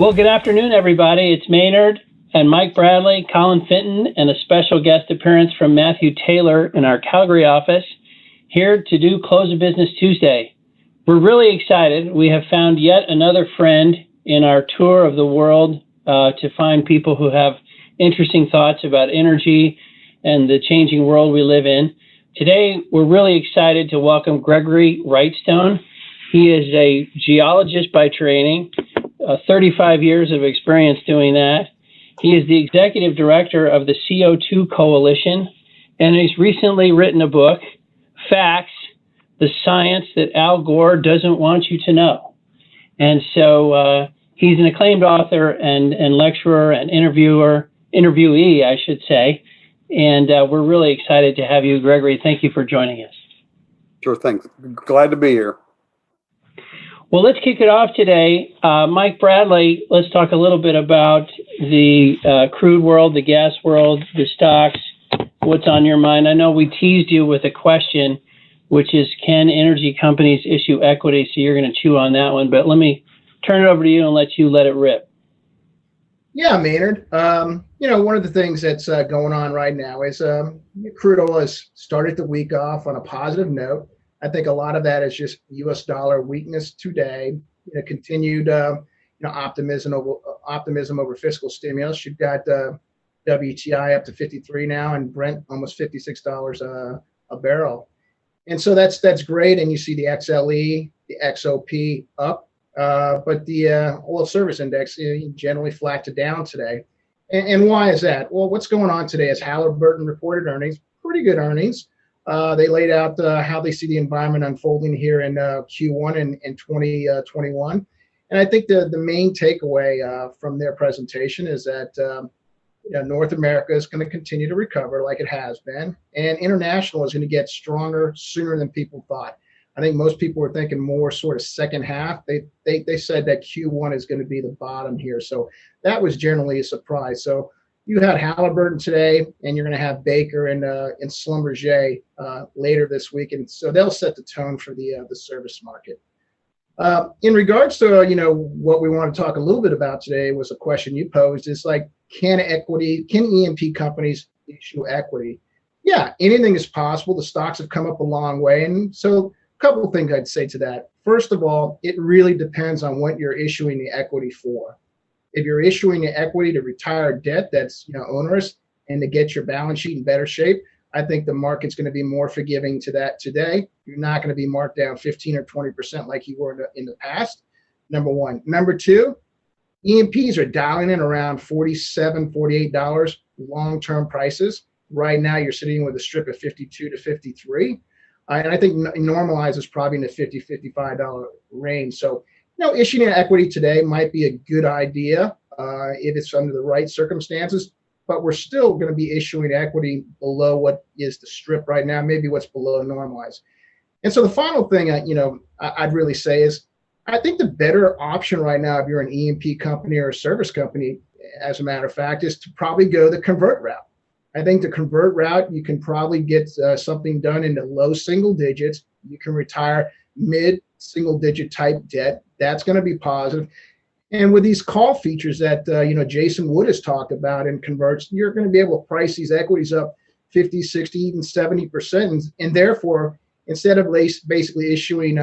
Well, good afternoon, everybody. It's Maynard and Mike Bradley, Colin Fenton, and a special guest appearance from Matthew Taylor in our Calgary office, here to do Close of Business Tuesday. We're really excited. We have found yet another friend in our tour of the world to find people who have interesting thoughts about energy and the changing world we live in. Today, we're really excited to welcome Gregory Wrightstone. He is a geologist by training, 35 years of experience doing that. He is the executive director of the CO2 Coalition, and he's recently written a book, Facts, the Science That Al Gore Doesn't Want You to Know. And so he's an acclaimed author and lecturer and interviewee, I should say. And we're really excited to have you, Gregory. Thank you for joining us. Sure thing. Glad to be here. Well, let's kick it off today. Mike Bradley, let's talk a little bit about the crude world, the gas world, the stocks, what's on your mind. I know we teased you with a question, which is, can energy companies issue equity? So you're going to chew on that one, but let me turn it over to you and let it rip. Yeah, Maynard. One of the things that's going on right now is crude oil has started the week off on a positive note. I think a lot of that is just U.S. dollar weakness today, continued optimism over fiscal stimulus. You've got WTI up to 53 now, and Brent almost $56 a barrel, and so that's great. And you see the XLE, the XOP up, but the oil service index generally flat to down today. And why is that? Well, what's going on today is Halliburton reported earnings, pretty good earnings. They laid out how they see the environment unfolding here in Q1 in 2021. And I think the main takeaway from their presentation is that North America is going to continue to recover like it has been, and international is going to get stronger sooner than people thought. I think most people were thinking more sort of second half. They said that Q1 is going to be the bottom here. So that was generally a surprise. So you had Halliburton today, and you're going to have Baker and Schlumberger later this week, and so they'll set the tone for the service market. In regards to what we want to talk a little bit about today was a question you posed. Is like, can E&P companies issue equity? Yeah, anything is possible. The stocks have come up a long way, and so a couple of things I'd say to that. First of all, it really depends on what you're issuing the equity for. If you're issuing the equity to retire debt that's onerous and to get your balance sheet in better shape, I think the market's going to be more forgiving to that today. You're not going to be marked down 15 or 20% like you were in the past, number one. Number two, E&Ps are dialing in around $47, $48 long-term prices. Right now, you're sitting with a strip of 52 to 53. And I think normalized is probably in the $50, $55 range. So issuing an equity today might be a good idea if it's under the right circumstances, but we're still going to be issuing equity below what is the strip right now, maybe what's below normalized. And so the final thing I'd really say is, I think the better option right now, if you're an E&P company or a service company, as a matter of fact, is to probably go the convert route. I think the convert route, you can probably get something done in the low single digits. You can retire mid-single digit type debt. That's going to be positive. And with these call features that Jason Wood has talked about in converts, you're going to be able to price these equities up 50, 60, even 70%. And therefore, instead of basically issuing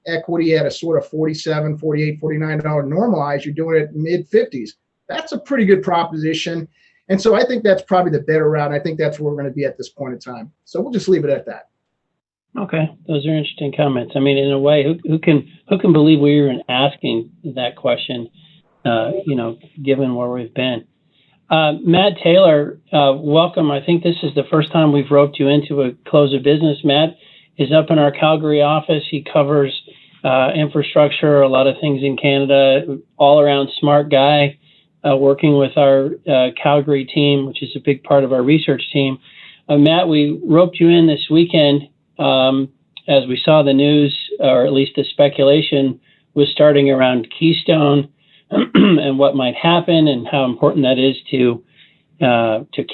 equity at a sort of $47, $48, $49 normalized, you're doing it mid-50s. That's a pretty good proposition. And so I think that's probably the better route. I think that's where we're going to be at this point in time. So we'll just leave it at that. Okay, those are interesting comments. I mean, in a way, who can believe we were even asking that question? Given where we've been. Matt Taylor, welcome. I think this is the first time we've roped you into a close of business. Matt is up in our Calgary office. He covers infrastructure, a lot of things in Canada. All around smart guy, working with our Calgary team, which is a big part of our research team. Matt, we roped you in this weekend. As we saw the news, or at least the speculation was starting around Keystone and what might happen and how important that is to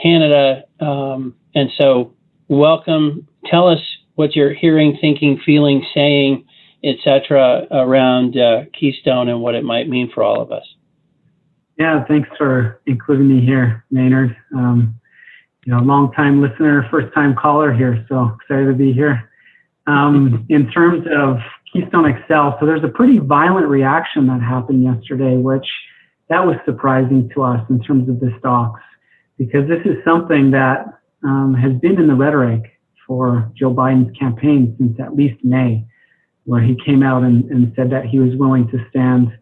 Canada. And so welcome. Tell us what you're hearing, thinking, feeling, saying, etc. around Keystone and what it might mean for all of us. Yeah, thanks for including me here, Maynard. Long-time listener, first-time caller here, so excited to be here. In terms of Keystone XL, so there's a pretty violent reaction that happened yesterday, which that was surprising to us in terms of the stocks, because this is something that has been in the rhetoric for Joe Biden's campaign since at least May, where he came out and said that he was willing to stand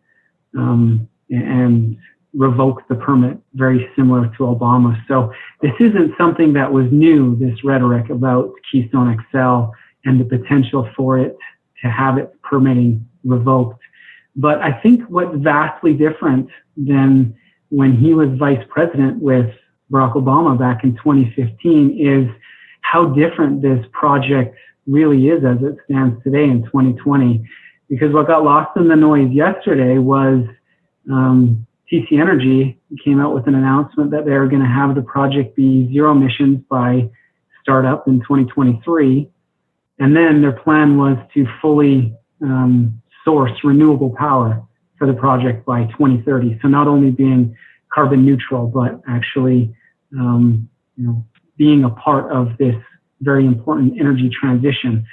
and revoke the permit, very similar to Obama. So this isn't something that was new, this rhetoric about Keystone XL and the potential for it to have its permitting revoked. But I think what's vastly different than when he was vice president with Barack Obama back in 2015 is how different this project really is as it stands today in 2020. Because what got lost in the noise yesterday was TC Energy came out with an announcement that they're going to have the project be zero emissions by startup in 2023. And then their plan was to fully source renewable power for the project by 2030. So not only being carbon neutral, but actually being a part of this very important energy transition.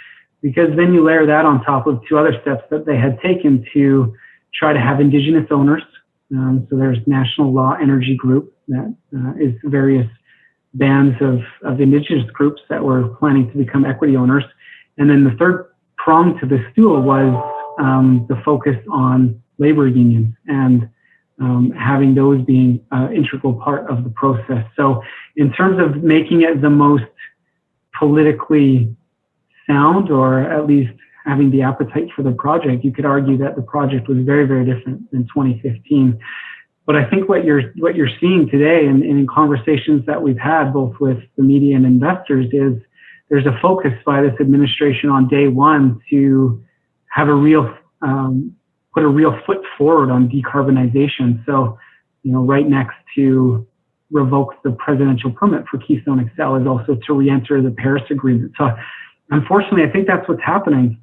Because then you layer that on top of two other steps that they had taken to try to have indigenous owners. So there's National Law Energy Group, that is various bands of indigenous groups that were planning to become equity owners. And then the third prong to the stool was the focus on labor unions and having those being an integral part of the process. So in terms of making it the most politically sound, or at least having the appetite for the project, you could argue that the project was very, very different than 2015. But I think what you're seeing today, and in conversations that we've had both with the media and investors, is there's a focus by this administration on day one to have a real put a real foot forward on decarbonization. So, right next to revoke the presidential permit for Keystone XL is also to re-enter the Paris Agreement. So, unfortunately, I think that's what's happening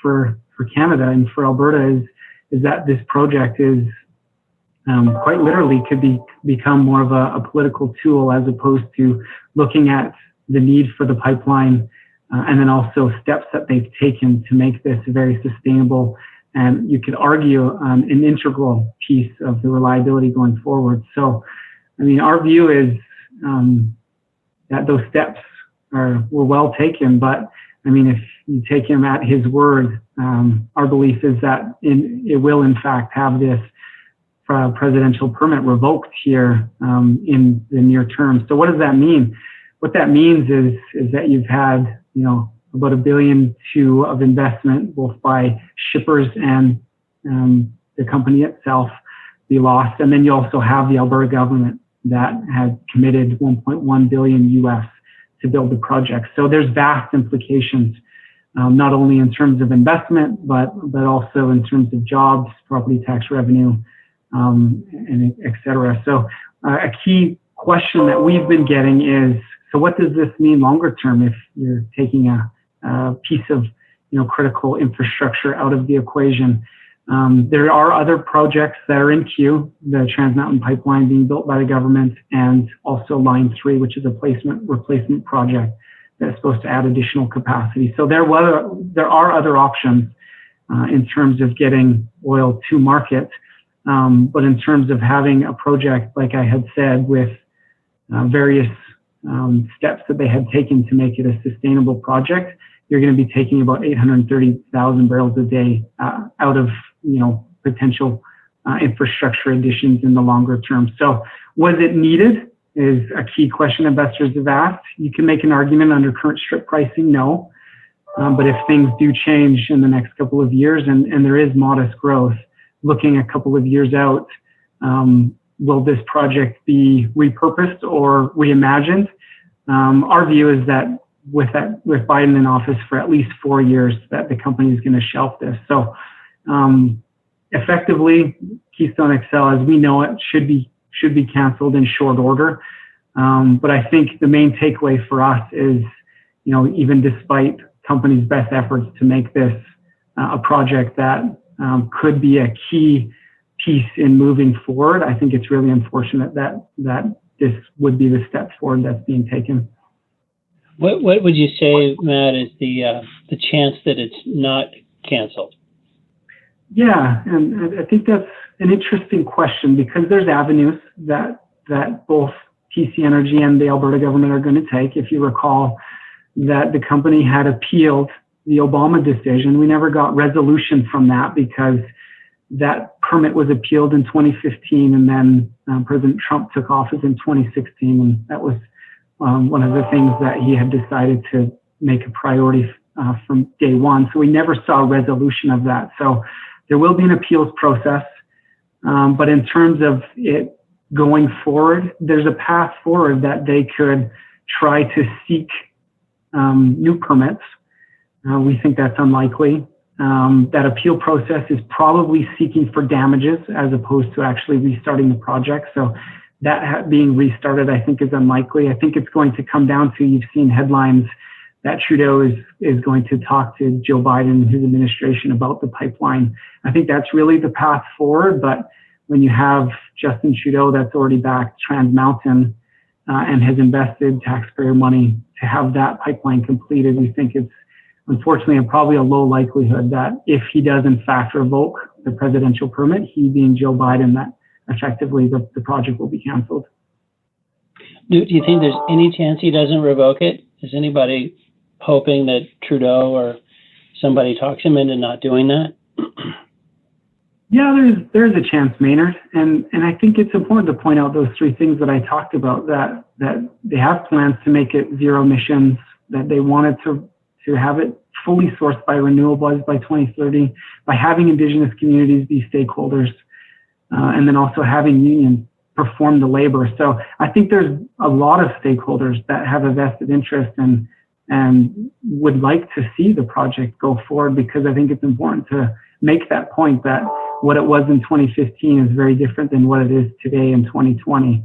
for Canada and for Alberta is that this project is quite literally could become more of a political tool, as opposed to looking at the need for the pipeline and then also steps that they've taken to make this very sustainable, and you could argue an integral piece of the reliability going forward. So, our view is that those steps were well taken, but if you take him at his word, our belief is that it will in fact have this presidential permit revoked here in the near term. So what does that mean? What that means is that you've had about $1.2 billion of investment, both by shippers and the company itself, be lost, and then you also have the Alberta government that had committed $1.1 billion US to build the project. So there's vast implications, not only in terms of investment, but also in terms of jobs, property tax revenue, and et cetera. So a key question that we've been getting is, so what does this mean longer term if you're taking a piece of critical infrastructure out of the equation? There are other projects that are in queue, the Trans Mountain Pipeline being built by the government, and also Line 3, which is a replacement project that's supposed to add additional capacity. So there are other options in terms of getting oil to market. But in terms of having a project, like I had said, with various steps that they had taken to make it a sustainable project, you're going to be taking about 830,000 barrels a day out of potential infrastructure additions in the longer term. So was it needed is a key question investors have asked. You can make an argument under current strip pricing, no. But if things do change in the next couple of years and there is modest growth, looking a couple of years out, will this project be repurposed or reimagined? Our view is that with Biden in office for at least 4 years, that the company is going to shelf this. So effectively, Keystone XL, as we know it, should be canceled in short order. But I think the main takeaway for us is, even despite companies' best efforts to make this a project that could be a key piece in moving forward. I think it's really unfortunate that this would be the step forward that's being taken. What would you say, Matt, is the chance that it's not canceled? Yeah, and I think that's an interesting question, because there's avenues that both TC Energy and the Alberta government are going to take. If you recall that the company had appealed the Obama decision, we never got resolution from that because that permit was appealed in 2015, and then President Trump took office in 2016, and that was one of the things that he had decided to make a priority from day one. So we never saw a resolution of that. So there will be an appeals process, but in terms of it going forward, there's a path forward that they could try to seek new permits. We think that's unlikely. That appeal process is probably seeking for damages as opposed to actually restarting the project. So that being restarted, I think, is unlikely. I think it's going to come down to, you've seen headlines that Trudeau is going to talk to Joe Biden and his administration about the pipeline. I think that's really the path forward. But when you have Justin Trudeau that's already backed Trans Mountain and has invested taxpayer money to have that pipeline completed, we think it's unfortunately probably a low likelihood that if he does in fact revoke the presidential permit, he being Joe Biden, that effectively the project will be canceled. Do you think there's any chance he doesn't revoke it? Is anybody hoping that Trudeau or somebody talks him into not doing that? Yeah, there's a chance, Maynard, and I think it's important to point out those three things that I talked about, that they have plans to make it zero emissions, that they wanted to have it fully sourced by renewables by 2030, by having Indigenous communities be stakeholders, and then also having unions perform the labor. So I think there's a lot of stakeholders that have a vested interest and would like to see the project go forward, because I think it's important to make that point that what it was in 2015 is very different than what it is today in 2020.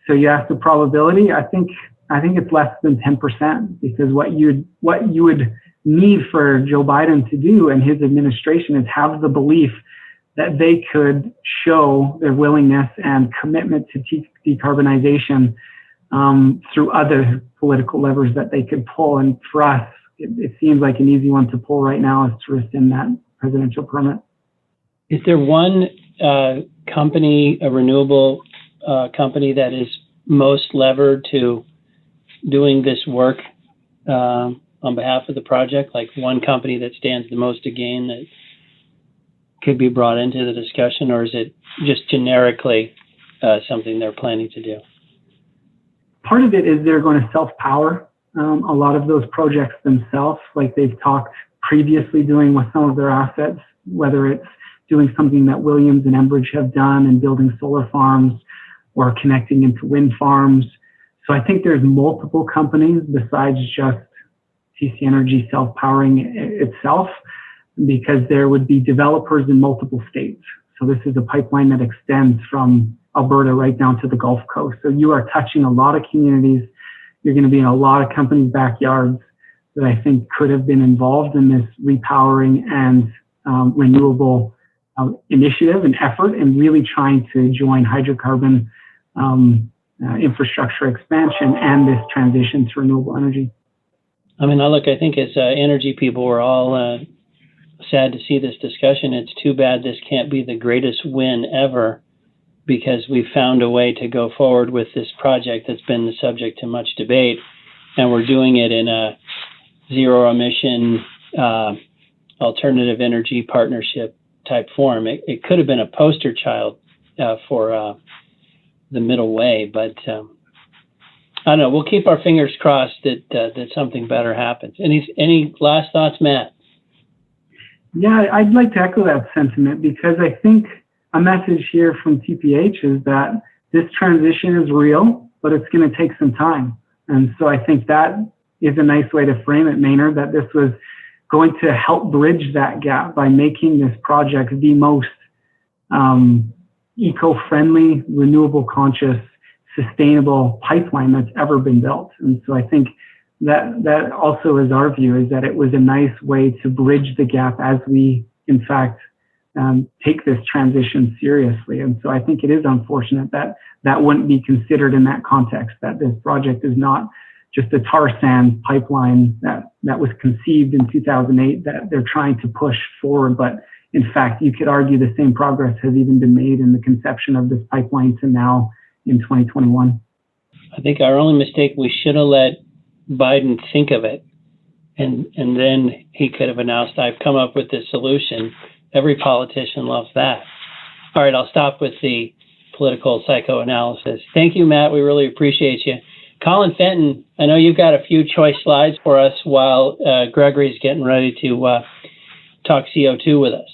So you ask the probability, I think it's less than 10%, because what you would need for Joe Biden to do and his administration is have the belief that they could show their willingness and commitment to decarbonization through other political levers that they could pull. And for us, it seems like an easy one to pull right now is to rescind that presidential permit. Is there one company, a renewable company, that is most levered to doing this work on behalf of the project? Like one company that stands the most to gain that could be brought into the discussion, or is it just generically something they're planning to do? Part of it is they're going to self-power a lot of those projects themselves, like they've talked previously doing with some of their assets, whether it's doing something that Williams and Enbridge have done and building solar farms or connecting into wind farms. So I think there's multiple companies besides just TC Energy self-powering itself, because there would be developers in multiple states. So this is a pipeline that extends from Alberta right down to the Gulf Coast. So you are touching a lot of communities. You're going to be in a lot of companies' backyards that I think could have been involved in this repowering and renewable initiative and effort, and really trying to join hydrocarbon infrastructure expansion and this transition to renewable energy. I mean, I think as energy people, we're all sad to see this discussion. It's too bad this can't be the greatest win ever, because we found a way to go forward with this project that's been the subject to much debate, and we're doing it in a zero emission alternative energy partnership type form. It could have been a poster child for the middle way, but I don't know. We'll keep our fingers crossed that something better happens. Any last thoughts, Matt? Yeah, I'd like to echo that sentiment, because I think a message here from TPH is that this transition is real, but it's going to take some time. And so I think that is a nice way to frame it, Maynard, that this was going to help bridge that gap by making this project the most eco-friendly, renewable conscious, sustainable pipeline that's ever been built. And so I think that also is our view, is that it was a nice way to bridge the gap as we, in fact, take this transition seriously. And so I think it is unfortunate that that wouldn't be considered in that context, that this project is not just a tar sand pipeline that was conceived in 2008 that they're trying to push forward. But in fact, you could argue the same progress has even been made in the conception of this pipeline to now in 2021. I think our only mistake, we should have let Biden think of it. And then he could have announced, I've come up with this solution. Every politician loves that. All right, I'll stop with the political psychoanalysis. Thank you, Matt. We really appreciate you. Colin Fenton, I know you've got a few choice slides for us while Gregory's getting ready to talk CO2 with us.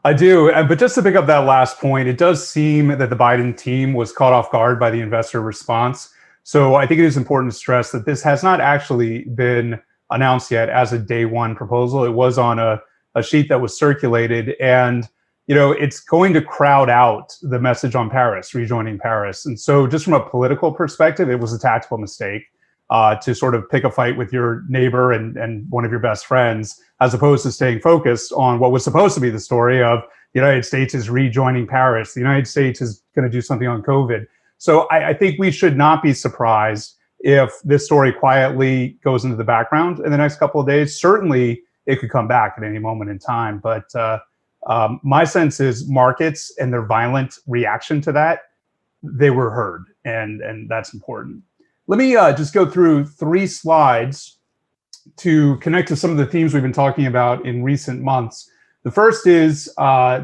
I do, but just to pick up that last point, it does seem that the Biden team was caught off guard by the investor response. So I think it is important to stress that this has not actually been announced yet as a day one proposal. It was on a sheet that was circulated, and it's going to crowd out the message on Paris, rejoining Paris. And so just from a political perspective, it was a tactical mistake to sort of pick a fight with your neighbor and one of your best friends, as opposed to staying focused on what was supposed to be the story of the United States is rejoining Paris. The United States is going to do something on COVID. So I think we should not be surprised if this story quietly goes into the background in the next couple of days. Certainly, it could come back at any moment in time. But my sense is markets and their violent reaction to that, they were heard, and that's important. Let me just go through 3 slides to connect to some of the themes we've been talking about in recent months. The first is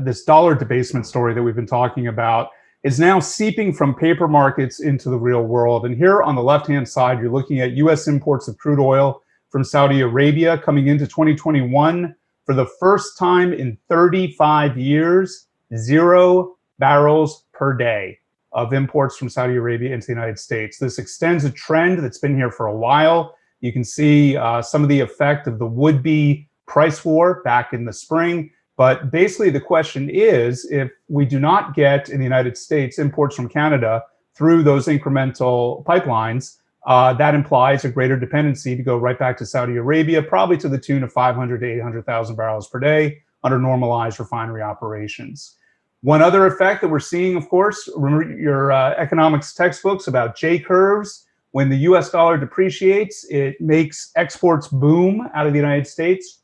this dollar debasement story that we've been talking about is now seeping from paper markets into the real world. And here on the left-hand side, you're looking at U.S. imports of crude oil from Saudi Arabia coming into 2021. For the first time in 35 years, 0 barrels per day of imports from Saudi Arabia into the United States. This extends a trend that's been here for a while. You can see some of the effect of the would-be price war back in the spring. But basically, the question is, if we do not get in the United States imports from Canada through those incremental pipelines, that implies a greater dependency to go right back to Saudi Arabia, probably to the tune of 500 to 800,000 barrels per day under normalized refinery operations. One other effect that we're seeing, of course, remember your economics textbooks about J-curves. When the US dollar depreciates, it makes exports boom out of the United States.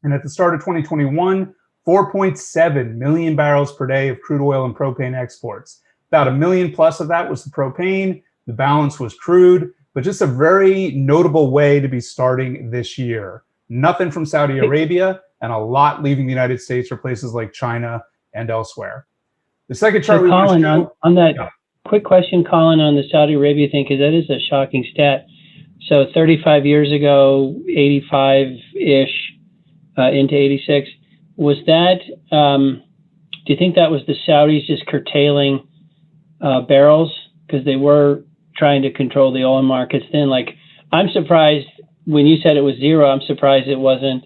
And at the start of 2021, 4.7 million barrels per day of crude oil and propane exports. About 1 million plus of that was the propane. The balance was crude, but just a very notable way to be starting this year. Nothing from Saudi Arabia and a lot leaving the United States for places like China and elsewhere. The second chart so we Colin, want to show, on that quick question, Colin, on the Saudi Arabia thing, because that is a shocking stat. So 35 years ago, 85-ish into 86, was that, do you think that was the Saudis just curtailing barrels because they were trying to control the oil markets then? Like, I'm surprised when you said it was 0, I'm surprised it wasn't,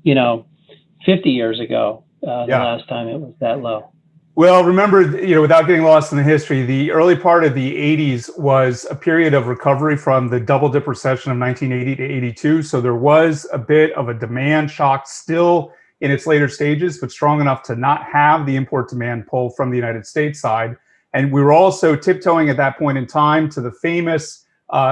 50 years ago, the last time it was that low. Well, remember, without getting lost in the history, the early part of the 80s was a period of recovery from the double dip recession of 1980 to 82. So there was a bit of a demand shock still in its later stages, but strong enough to not have the import demand pull from the United States side. And we were also tiptoeing at that point in time to the famous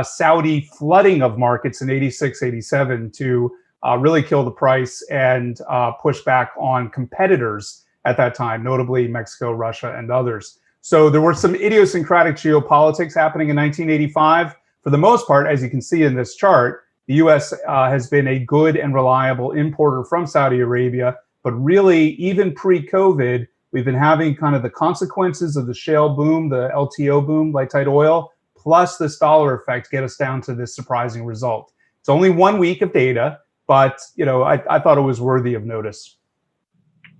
Saudi flooding of markets in 86, 87 to really kill the price and push back on competitors at that time, notably Mexico, Russia, and others. So there were some idiosyncratic geopolitics happening in 1985. For the most part, as you can see in this chart, the U.S. Has been a good and reliable importer from Saudi Arabia, but really, even pre-COVID, we've been having kind of the consequences of the shale boom, the LTO boom, light tight oil, plus this dollar effect get us down to this surprising result. It's only 1 week of data, but I thought it was worthy of notice.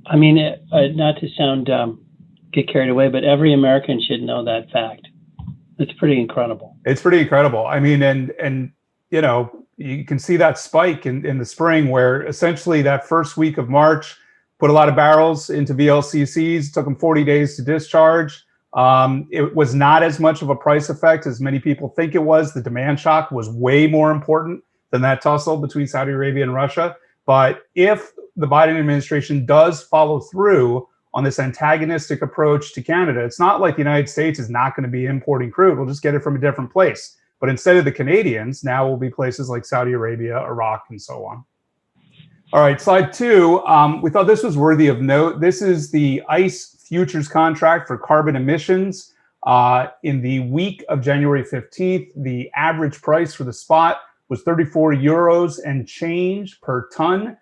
I mean, not to sound get carried away, but every American should know that fact. It's pretty incredible. It's pretty incredible. I mean, and you can see that spike in the spring where essentially that first week of March put a lot of barrels into VLCCs, took them 40 days to discharge. It was not as much of a price effect as many people think it was. The demand shock was way more important than that tussle between Saudi Arabia and Russia. But if the Biden administration does follow through on this antagonistic approach to Canada. It's not like the United States is not going to be importing crude. We'll just get it from a different place. But instead of the Canadians, now will be places like Saudi Arabia, Iraq, and so on. All right, slide 2. We thought this was worthy of note. This is the ICE futures contract for carbon emissions. In the week of January 15th, the average price for the spot was 34 euros and change per ton.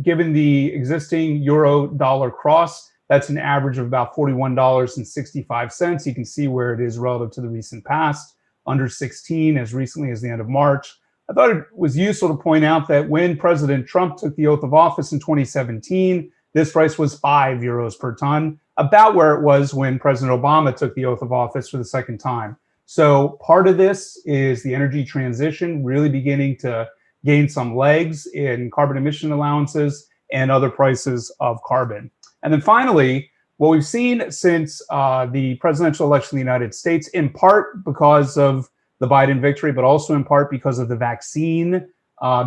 Given the existing euro dollar cross, that's an average of about $41.65. You can see where it is relative to the recent past, under 16 as recently as the end of March. I thought it was useful to point out that when President Trump took the oath of office in 2017, this price was 5 euros per ton, about where it was when President Obama took the oath of office for the second time. So part of this is the energy transition really beginning to gain some legs in carbon emission allowances and other prices of carbon. And then finally, what we've seen since the presidential election in the United States, in part because of the Biden victory, but also in part because of the vaccine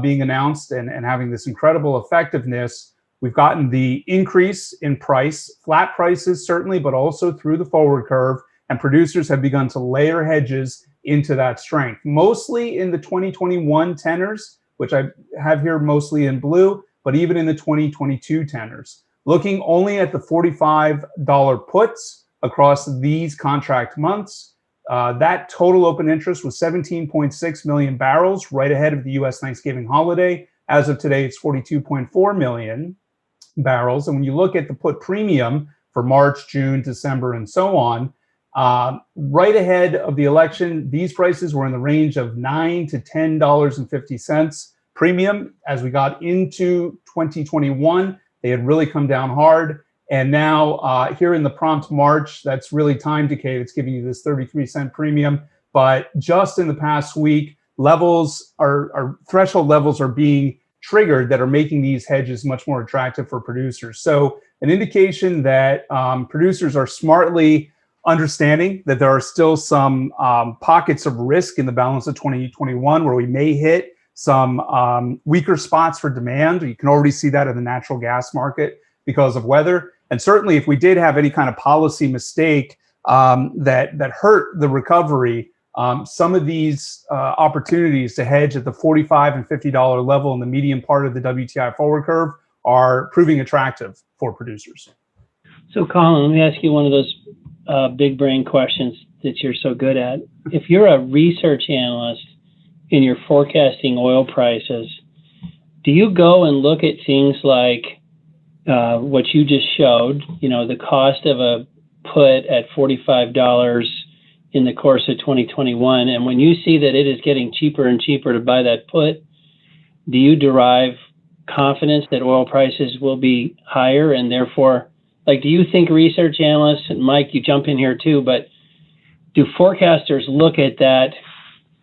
being announced and having this incredible effectiveness, we've gotten the increase in price, flat prices certainly, but also through the forward curve, and producers have begun to layer hedges into that strength, mostly in the 2021 tenors, which I have here mostly in blue, but even in the 2022 tenors. Looking only at the $45 puts across these contract months, that total open interest was 17.6 million barrels, right ahead of the U.S. Thanksgiving holiday. As of today, it's 42.4 million barrels. And when you look at the put premium for March, June, December, and so on, right ahead of the election, these prices were in the range of $9 to $10.50 premium. As we got into 2021, they had really come down hard. And now here in the prompt March, that's really time decay. It's giving you this 33-cent premium. But just in the past week, threshold levels are being triggered that are making these hedges much more attractive for producers. So an indication that producers are smartly understanding that there are still some pockets of risk in the balance of 2021 where we may hit some weaker spots for demand. You can already see that in the natural gas market because of weather. And certainly if we did have any kind of policy mistake that hurt the recovery, some of these opportunities to hedge at the $45 and $50 level in the medium part of the WTI forward curve are proving attractive for producers. So Colin, let me ask you one of those big brain questions that you're so good at. If you're a research analyst and you're forecasting oil prices, do you go and look at things like what you just showed, the cost of a put at $45 in the course of 2021, and when you see that it is getting cheaper and cheaper to buy that put, do you derive confidence that oil prices will be higher? And therefore, do you think research analysts, and Mike, you jump in here too, but do forecasters look at that?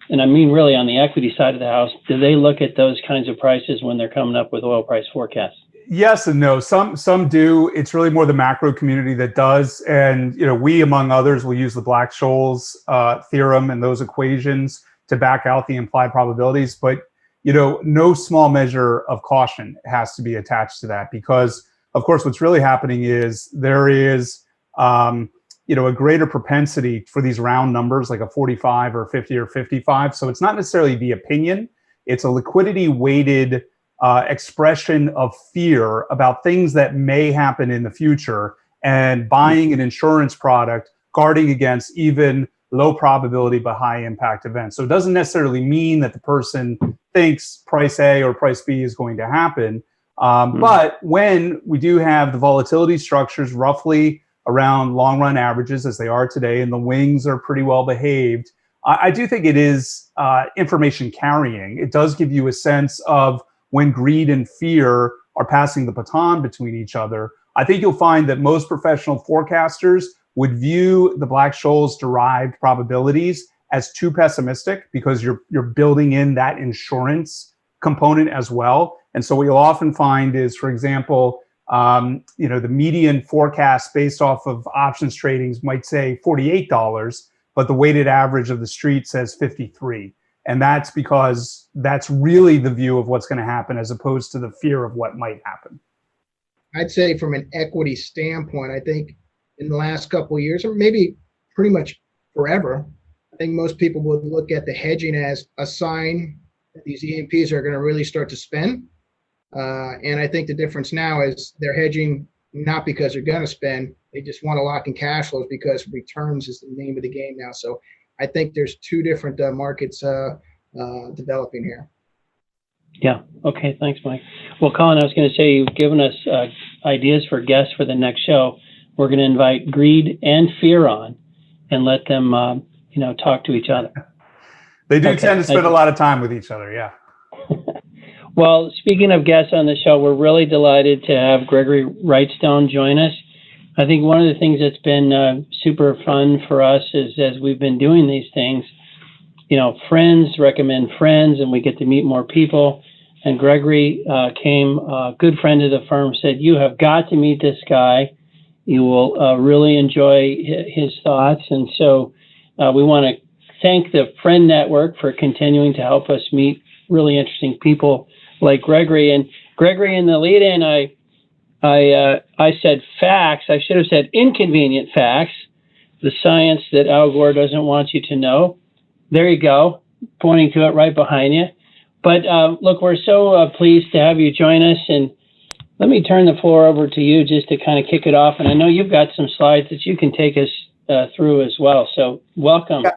And I mean, really on the equity side of the house, do they look at those kinds of prices when they're coming up with oil price forecasts? Yes and no. Some do. It's really more the macro community that does. And, we, among others, will use the Black-Scholes theorem and those equations to back out the implied probabilities. But, no small measure of caution has to be attached to that because, of course, what's really happening is there is, a greater propensity for these round numbers like a 45 or 50 or 55. So it's not necessarily the opinion. It's a liquidity weighted expression of fear about things that may happen in the future and buying an insurance product guarding against even low probability but high impact events. So it doesn't necessarily mean that the person thinks price A or price B is going to happen. But when we do have the volatility structures roughly around long run averages as they are today, and the wings are pretty well behaved, I do think it is information carrying. It does give you a sense of when greed and fear are passing the baton between each other. I think you'll find that most professional forecasters would view the Black-Scholes derived probabilities as too pessimistic because you're building in that insurance component as well. And so what you'll often find is, for example, the median forecast based off of options tradings might say $48, but the weighted average of the street says 53. And that's because that's really the view of what's going to happen as opposed to the fear of what might happen. I'd say from an equity standpoint, I think in the last couple of years, or maybe pretty much forever, I think most people would look at the hedging as a sign that these E&Ps are going to really start to spend. And I think the difference now is they're hedging not because they're going to spend, they just want to lock in cash flows because returns is the name of the game now. So I think there's two different markets developing here. Yeah. Okay. Thanks, Mike. Well, Colin, I was going to say you've given us ideas for guests for the next show. We're going to invite greed and fear on and let them, talk to each other. They do tend to spend a lot of time with each other. Yeah. Well, speaking of guests on the show, we're really delighted to have Gregory Wrightstone join us. I think one of the things that's been super fun for us is as we've been doing these things, friends recommend friends and we get to meet more people. And Gregory came, a good friend of the firm, said, you have got to meet this guy. You will really enjoy his thoughts. And so we want to thank the Friend Network for continuing to help us meet really interesting people like Gregory. And Gregory, in the lead-in, I said facts. I should have said inconvenient facts, the science that Al Gore doesn't want you to know. There you go, pointing to it right behind you. But look, we're so pleased to have you join us. And let me turn the floor over to you just to kind of kick it off. And I know you've got some slides that you can take us through as well. So welcome. Yeah.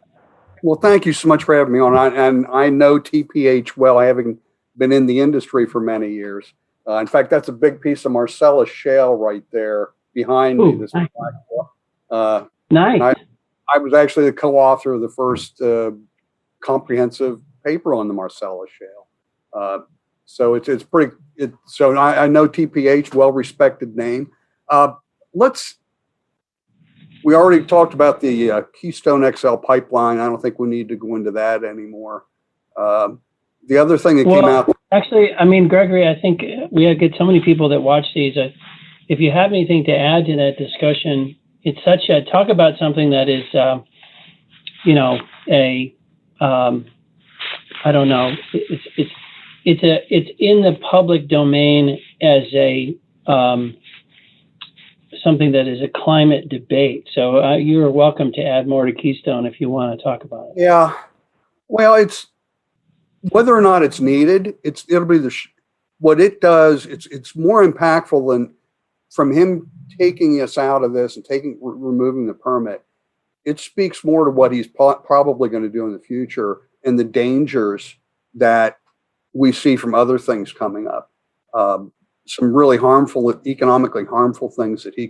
Well, thank you so much for having me on. And I know TPH well, having been in the industry for many years. In fact, that's a big piece of Marcellus shale right there behind me. This nice. Nice. I was actually the co-author of the first comprehensive paper on the Marcellus shale. So it's pretty. So I know TPH, well-respected name. We already talked about the Keystone XL pipeline. I don't think we need to go into that anymore. The other thing that came out. Actually, I mean, Gregory, I think we get so many people that watch these. If you have anything to add to that discussion, it's such a talk about something that is, I don't know. It's in the public domain as a something that is a climate debate. So you are welcome to add more to Keystone if you want to talk about it. Yeah, well, it's whether or not it's needed. It'll be what it does. It's more impactful than from him taking us out of this and removing the permit. It speaks more to what he's probably going to do in the future and the dangers that we see from other things coming up. Some really harmful, economically harmful things that he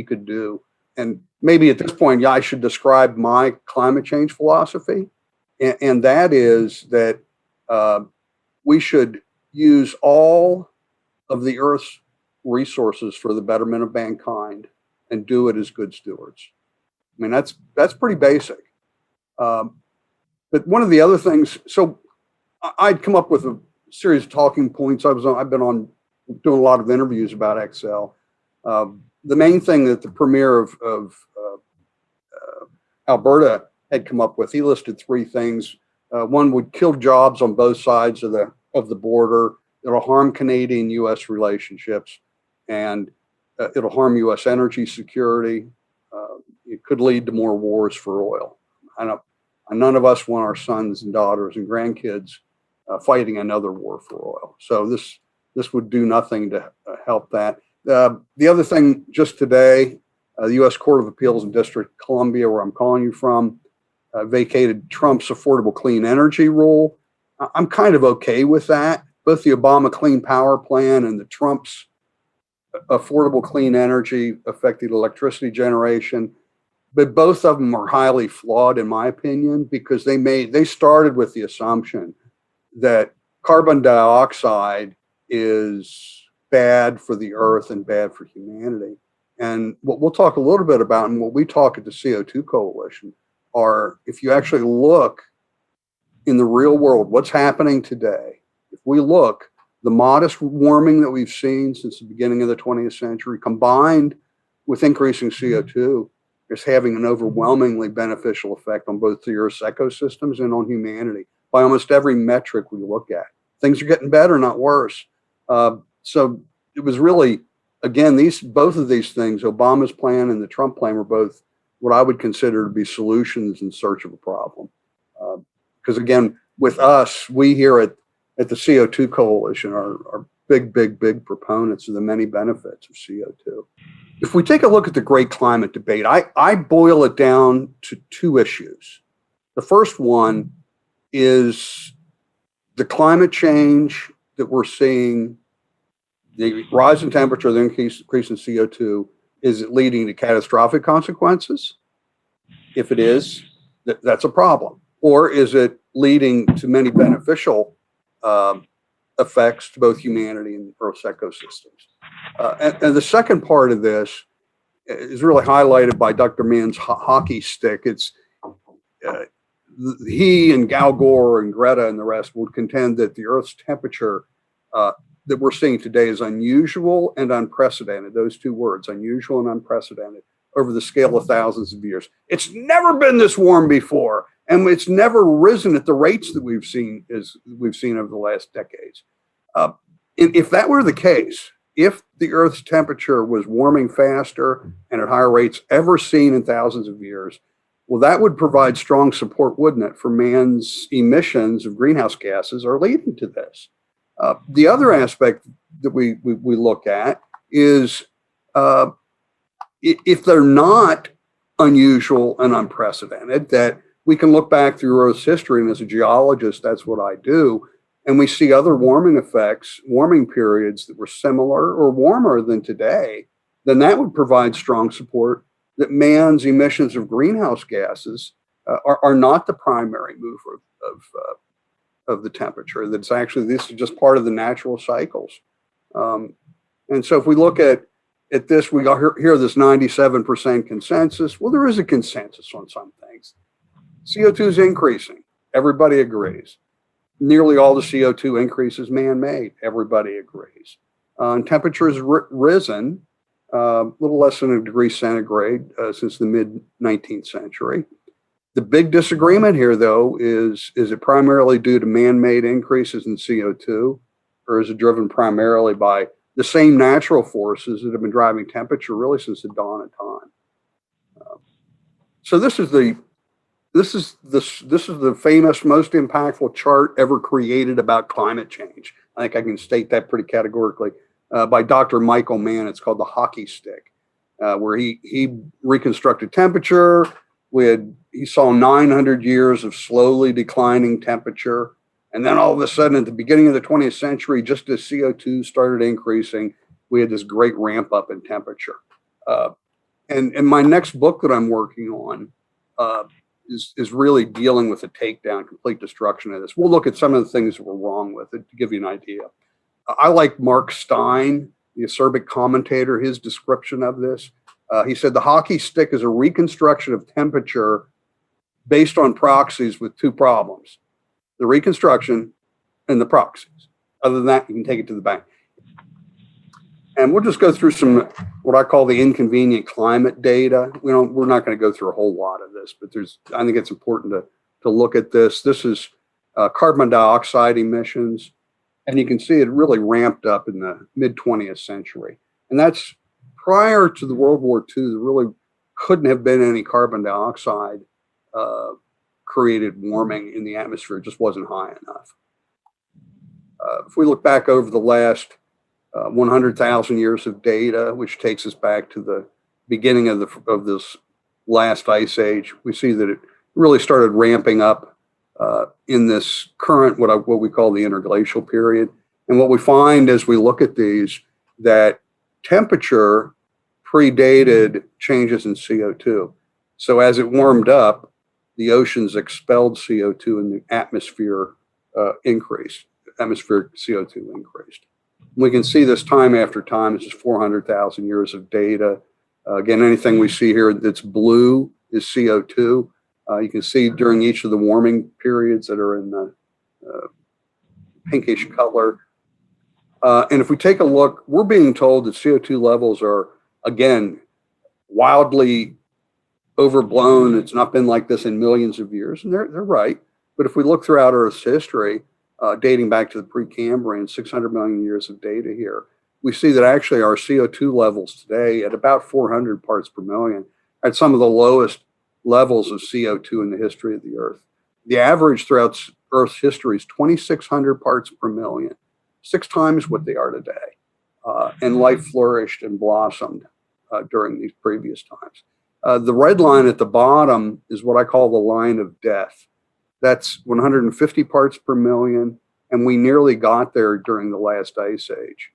could do. And maybe at this point, I should describe my climate change philosophy, and that is that we should use all of the Earth's resources for the betterment of mankind and do it as good stewards. I mean, that's pretty basic. But one of the other things, so I'd come up with a series of talking points. I've been on doing a lot of interviews about XL. The main thing that the premier of Alberta had come up with, he listed three things. One would kill jobs on both sides of the border. It'll harm Canadian-U.S. relationships, and it'll harm U.S. energy security. It could lead to more wars for oil. None of us want our sons and daughters and grandkids fighting another war for oil. So this would do nothing to help that. The other thing, just today, the U.S. Court of Appeals in District of Columbia, where I'm calling you from, vacated Trump's Affordable Clean Energy rule. I'm kind of okay with that. Both the Obama Clean Power Plan and the Trump's Affordable Clean Energy affected electricity generation. But both of them are highly flawed, in my opinion, because they started with the assumption that carbon dioxide is bad for the earth and bad for humanity. And what we'll talk a little bit about, and what we talk at the CO2 Coalition, are if you actually look in the real world, what's happening today, if we look, the modest warming that we've seen since the beginning of the 20th century, combined with increasing CO2, is having an overwhelmingly beneficial effect on both the Earth's ecosystems and on humanity. by almost every metric we look at. Things are getting better, not worse. So it was really, again, both of these things, Obama's plan and the Trump plan, were both what I would consider to be solutions in search of a problem. Because again, with us, we here at the CO2 Coalition are big proponents of the many benefits of CO2. If we take a look at the great climate debate, I boil it down to two issues. The first one is the climate change that we're seeing, the rise in temperature, the increase in CO2, is it leading to catastrophic consequences? If it is, that's a problem. Or is it leading to many beneficial effects to both humanity and Earth's ecosystems? And the second part of this is really highlighted by Dr. Mann's hockey stick. It's he and Al Gore and Greta and the rest would contend that the Earth's temperature that we're seeing today is unusual and unprecedented. Those two words, unusual and unprecedented, over the scale of thousands of years. It's never been this warm before, and it's never risen at the rates that we've seen over the last decades. If that were the case, if the Earth's temperature was warming faster and at higher rates ever seen in thousands of years, well, that would provide strong support, wouldn't it, for man's emissions of greenhouse gases are leading to this. The other aspect that we look at is if they're not unusual and unprecedented, that we can look back through Earth's history, and as a geologist, that's what I do, and we see other warming periods that were similar or warmer than today, then that would provide strong support that man's emissions of greenhouse gases are not the primary mover of the temperature. That's actually, this is just part of the natural cycles. And so if we look at this, we got here this 97% consensus. Well, there is a consensus on some things. CO2 is increasing. Everybody agrees. Nearly all the CO2 increase is man-made. Everybody agrees. And temperature has risen a little less than a degree centigrade since the mid-19th century. The big disagreement here, though, is it primarily due to man-made increases in CO2, or is it driven primarily by the same natural forces that have been driving temperature really since the dawn of time? So this is the famous, most impactful chart ever created about climate change. I think I can state that pretty categorically, by Dr. Michael Mann. It's called the hockey stick, where he reconstructed temperature. He saw 900 years of slowly declining temperature. And then all of a sudden, at the beginning of the 20th century, just as CO2 started increasing, we had this great ramp up in temperature. And my next book that I'm working on is really dealing with the takedown, complete destruction of this. We'll look at some of the things that were wrong with it to give you an idea. I like Mark Stein, the acerbic commentator, his description of this. He said the hockey stick is a reconstruction of temperature based on proxies with two problems: the reconstruction and the proxies. Other than that, you can take it to the bank. And we'll just go through some, what I call the inconvenient climate data. We're not going to go through a whole lot of this, but I think it's important to look at this. This is carbon dioxide emissions. And you can see it really ramped up in the mid-20th century. And that's prior to the World War II. There really couldn't have been any carbon dioxide created warming in the atmosphere. It just wasn't high enough. If we look back over the last 100,000 years of data, which takes us back to the beginning of this last ice age, we see that it really started ramping up in this current, what we call the interglacial period. And what we find as we look at these, that temperature predated changes in CO2. So as it warmed up, the oceans expelled CO2 and the atmosphere increased. Atmospheric CO2 increased. We can see this time after time. It's just 400,000 years of data. Again, anything we see here that's blue is CO2. You can see during each of the warming periods that are in the pinkish color. And if we take a look, we're being told that CO2 levels are, again, wildly overblown. It's not been like this in millions of years, and they're right. But if we look throughout Earth's history, dating back to the Precambrian, 600 million years of data here, we see that actually our CO2 levels today at about 400 parts per million, at some of the lowest levels of CO2 in the history of the Earth. The average throughout Earth's history is 2,600 parts per million, 6 times what they are today. And life flourished and blossomed during these previous times. The red line at the bottom is what I call the line of death. That's 150 parts per million, and we nearly got there during the last ice age.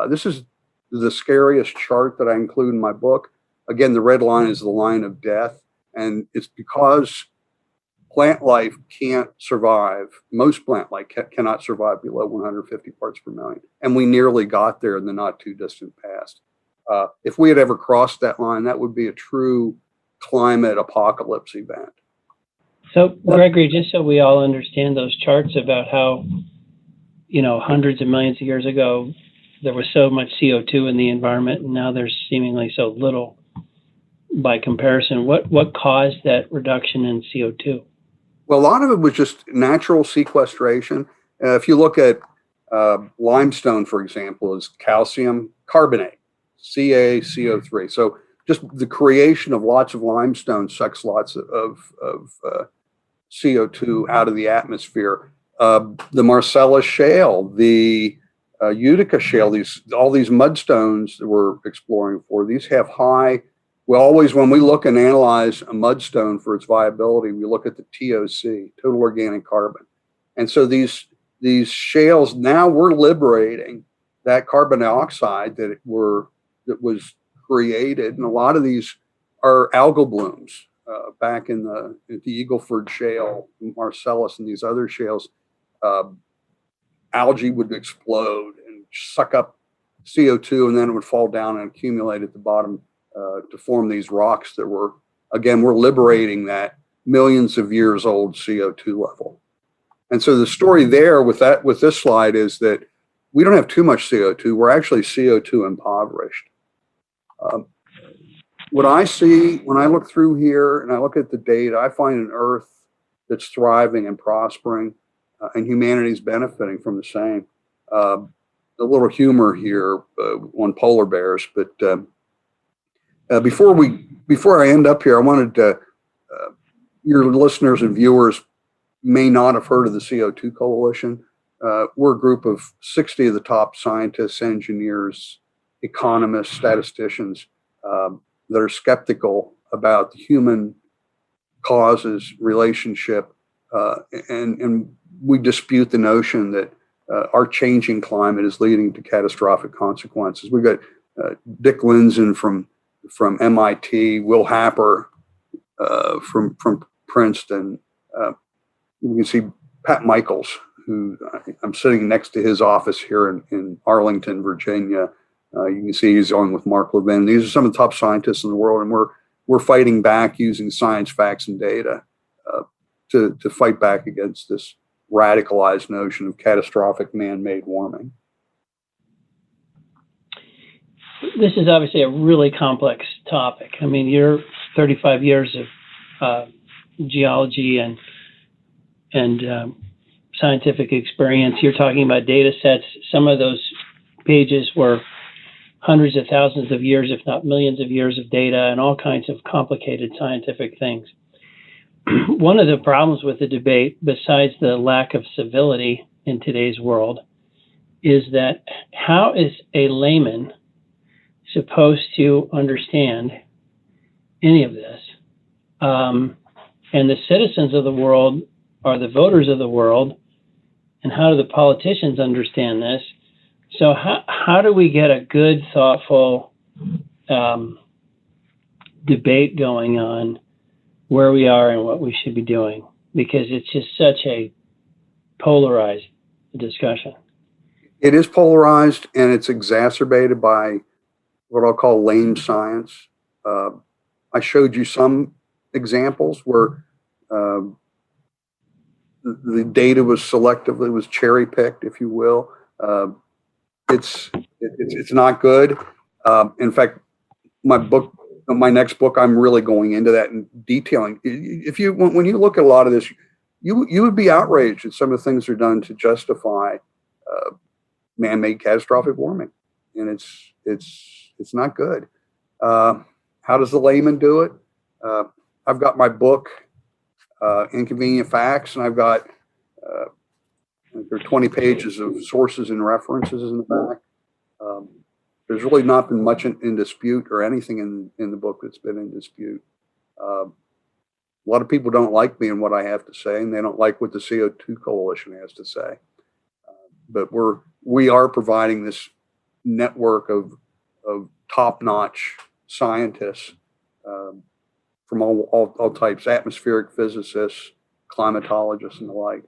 This is the scariest chart that I include in my book. Again, the red line is the line of death, and it's because plant life can't survive. Most plant life cannot survive below 150 parts per million, and we nearly got there in the not too distant past. If we had ever crossed that line, that would be a true climate apocalypse event. So, Gregory, just so we all understand those charts about how, hundreds of millions of years ago, there was so much CO2 in the environment, and now there's seemingly so little by comparison. What caused that reduction in CO2? Well, a lot of it was just natural sequestration. If you look at limestone, for example, is calcium carbonate, CaCO3. So just the creation of lots of limestone sucks lots of CO2 out of the atmosphere. The Marcellus Shale, the Utica Shale, all these mudstones that we're exploring for, these have high. We always, when we look and analyze a mudstone for its viability, we look at the TOC, total organic carbon. And so these shales, now we're liberating that carbon dioxide that was created, and a lot of these are algal blooms back in the Eagleford Shale, Marcellus, and these other shales. Algae would explode and suck up CO2, and then it would fall down and accumulate at the bottom to form these rocks that we're liberating that millions of years old CO2 level. And so the story there with this slide is that we don't have too much CO2. We're actually CO2 impoverished. What I see when I look through here and I look at the data, I find an Earth that's thriving and prospering, and humanity's benefiting from the same. A little humor here on polar bears, but before I end up here, I wanted to, your listeners and viewers may not have heard of the CO2 Coalition. We're a group of 60 of the top scientists, engineers, economists, statisticians that are skeptical about the human causes, relationship, and we dispute the notion that our changing climate is leading to catastrophic consequences. We've got Dick Lindzen from MIT, Will Happer from Princeton. You can see Pat Michaels, who I'm sitting next to his office here in Arlington, Virginia. You can see he's on with Mark Levin. These are some of the top scientists in the world, and we're fighting back using science, facts, and data to fight back against this radicalized notion of catastrophic man-made warming. This is obviously a really complex topic. I mean, you're 35 years of geology and scientific experience. You're talking about data sets. Some of those pages were hundreds of thousands of years, if not millions of years of data, and all kinds of complicated scientific things. One of the problems with the debate, besides the lack of civility in today's world, is that how is a layman supposed to understand any of this? And the citizens of the world are the voters of the world, and how do the politicians understand this? So how do we get a good, thoughtful debate going on where we are and what we should be doing? Because it's just such a polarized discussion. It is polarized, and it's exacerbated by what I'll call lame science. I showed you some examples where the data was cherry picked, if you will. It's not good. In fact, my next book, I'm really going into that and detailing. When you look at a lot of this, you would be outraged at some of the things that are done to justify man-made catastrophic warming, and it's not good. How does the layman do it? I've got my book, Inconvenient Facts, and I've got there are 20 pages of sources and references in the back. There's really not been much in dispute or anything in the book that's been in dispute. A lot of people don't like me and what I have to say, and they don't like what the CO2 Coalition has to say. But we are providing this network of top-notch scientists from all types, atmospheric physicists, climatologists, and the like.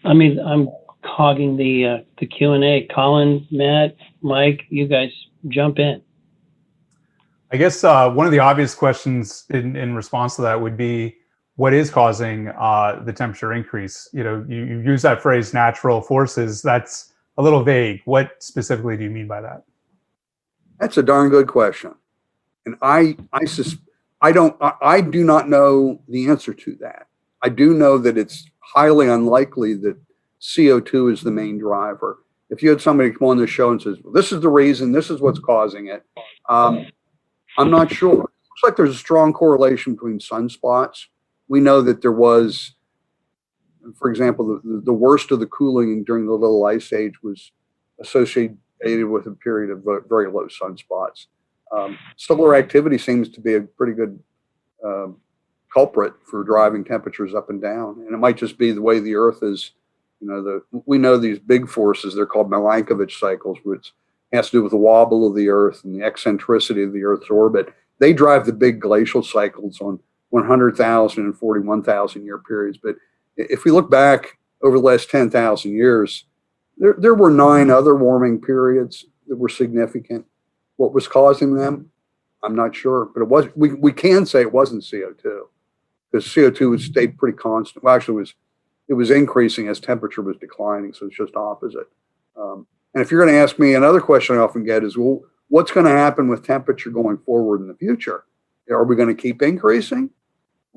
I mean, I'm hogging the Q&A. Colin, Matt, Mike, you guys jump in. I guess one of the obvious questions in response to that would be, what is causing the temperature increase? You use that phrase, natural forces. That's a little vague. What specifically do you mean by that? That's a darn good question, and I do not know the answer to that. I do know that it's highly unlikely that CO2 is the main driver. If you had somebody come on the show and says, well, this is the reason, this is what's causing it, I'm not sure. It looks like there's a strong correlation between sunspots. We know that there was, for example, the worst of the cooling during the Little Ice Age was associated with a period of very low sunspots. Solar activity seems to be a pretty good culprit for driving temperatures up and down. And it might just be the way the Earth is, we know these big forces, they're called Milankovitch cycles, which has to do with the wobble of the Earth and the eccentricity of the Earth's orbit. They drive the big glacial cycles on 100,000 and 41,000 year periods. But if we look back over the last 10,000 years, there were 9 other warming periods that were significant. What was causing them? I'm not sure, but it was. We can say it wasn't CO2, because CO2 stayed pretty constant. Well, actually, it was increasing as temperature was declining, so it's just opposite. And if you're going to ask me, another question I often get is, well, what's going to happen with temperature going forward in the future? Are we going to keep increasing?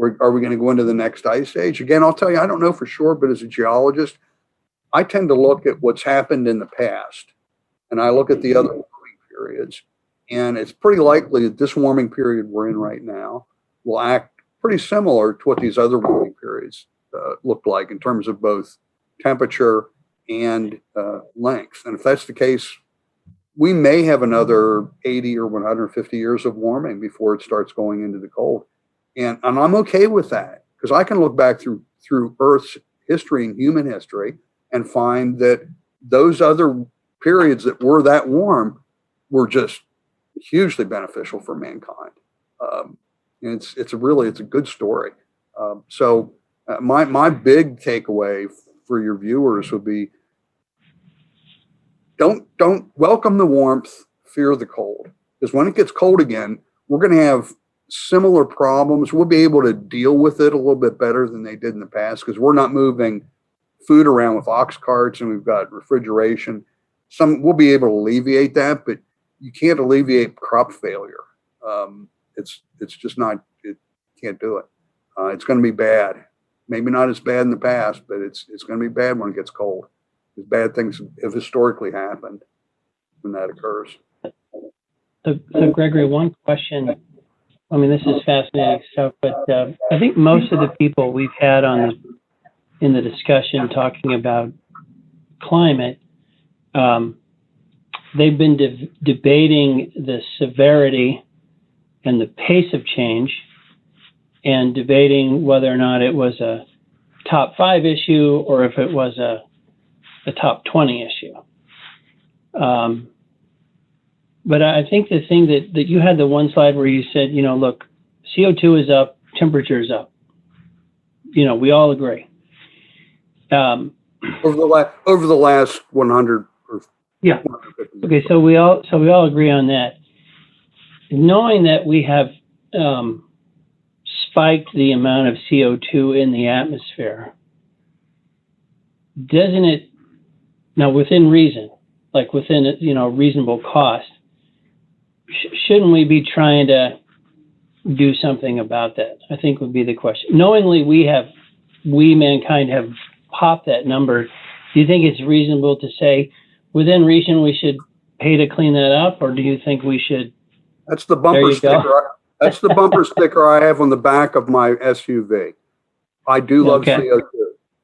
Are we going to go into the next ice age? Again, I'll tell you, I don't know for sure, but as a geologist, I tend to look at what's happened in the past, and I look at the other warming periods, and it's pretty likely that this warming period we're in right now will act pretty similar to what these other warming periods look like in terms of both temperature and length. And if that's the case, we may have another 80 or 150 years of warming before it starts going into the cold. And I'm okay with that, because I can look back through Earth's history and human history and find that those other periods that were that warm were just hugely beneficial for mankind. And it's a good story. So my big takeaway for your viewers would be, don't welcome the warmth, fear the cold. Because when it gets cold again, we're going to have similar problems. We'll be able to deal with it a little bit better than they did in the past, because we're not moving food around with ox carts, and we've got refrigeration. We'll be able to alleviate that, but you can't alleviate crop failure. It's just not, can't do it. It's going to be bad. Maybe not as bad in the past, but it's going to be bad when it gets cold. Because bad things have historically happened when that occurs. So Gregory, one question. I mean, this is fascinating stuff, but I think most of the people we've had in the discussion talking about climate, they've been debating the severity and the pace of change, and debating whether or not it was a top 5 issue or if it was a top 20 issue. But I think the thing that you had, the one slide where you said, look, CO2 is up, temperature is up. We all agree. Over the last 100 or yeah. 150. Okay, so we all agree on that. Knowing that we have spiked the amount of CO2 in the atmosphere, doesn't it, now within reason, like within reasonable cost, shouldn't we be trying to do something about that? I think would be the question. Knowingly, we mankind have popped that number. Do you think it's reasonable to say within reason we should pay to clean that up, or do you think we should? That's the bumper sticker. That's the bumper sticker I have on the back of my SUV. I do love CO2.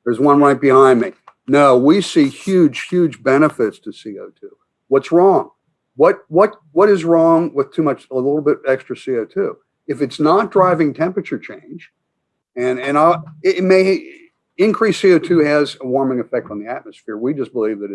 There's one right behind me. No, we see huge benefits to CO2. What's wrong? What is wrong with a little bit extra CO2? If it's not driving temperature change, and it may increase CO2 has a warming effect on the atmosphere. We just believe that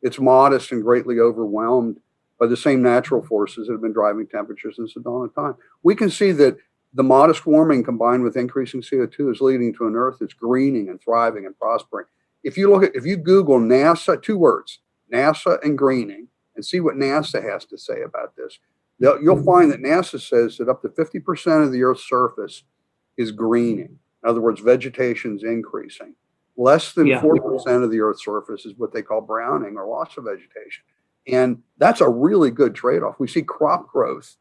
it's modest and greatly overwhelmed by the same natural forces that have been driving temperatures since the dawn of time. We can see that the modest warming combined with increasing CO2 is leading to an Earth that's greening and thriving and prospering. If you Google NASA, 2 words, NASA and greening, and see what NASA has to say about this, you'll find that NASA says that up to 50% of the Earth's surface is greening. In other words, vegetation's increasing. Less than 4% of the Earth's surface is what they call browning or loss of vegetation. And that's a really good trade-off. We see crop growth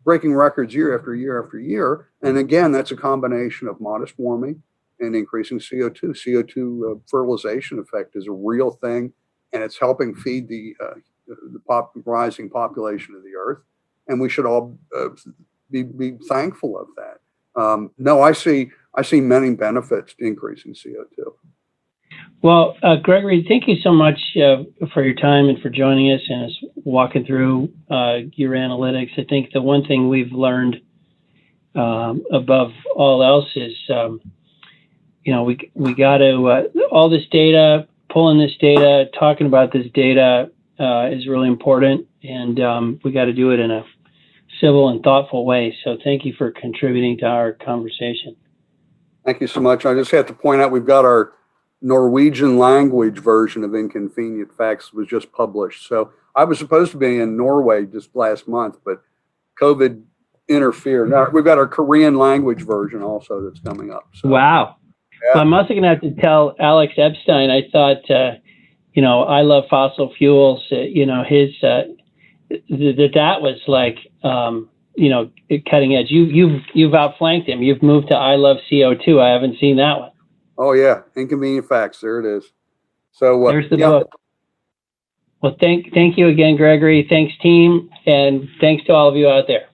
breaking records year after year after year. And again, that's a combination of modest warming and increasing CO2. CO2 fertilization effect is a real thing, and it's helping feed the rising population of the Earth. And we should all be thankful of that. No, I see many benefits to increasing CO2. Well, Gregory, thank you so much for your time and for joining us and us walking through your analytics. I think the one thing we've learned above all else is, we got to, all this data, pulling this data, talking about this data is really important, and we got to do it in a civil and thoughtful way. So thank you for contributing to our conversation. Thank you so much. I just have to point out we've got our Norwegian language version of Inconvenient Facts was just published. So I was supposed to be in Norway just last month, but COVID interfered. Now we've got our Korean language version also that's coming up. So, wow. Yeah. Well, I'm also going to have to tell Alex Epstein, I thought, I love fossil fuels, his, that was like, cutting edge. You've outflanked him. You've moved to I love CO2. I haven't seen that one. Oh yeah, Inconvenient Facts. There it is. So there's the book. Well, thank you again, Gregory. Thanks, team, and thanks to all of you out there.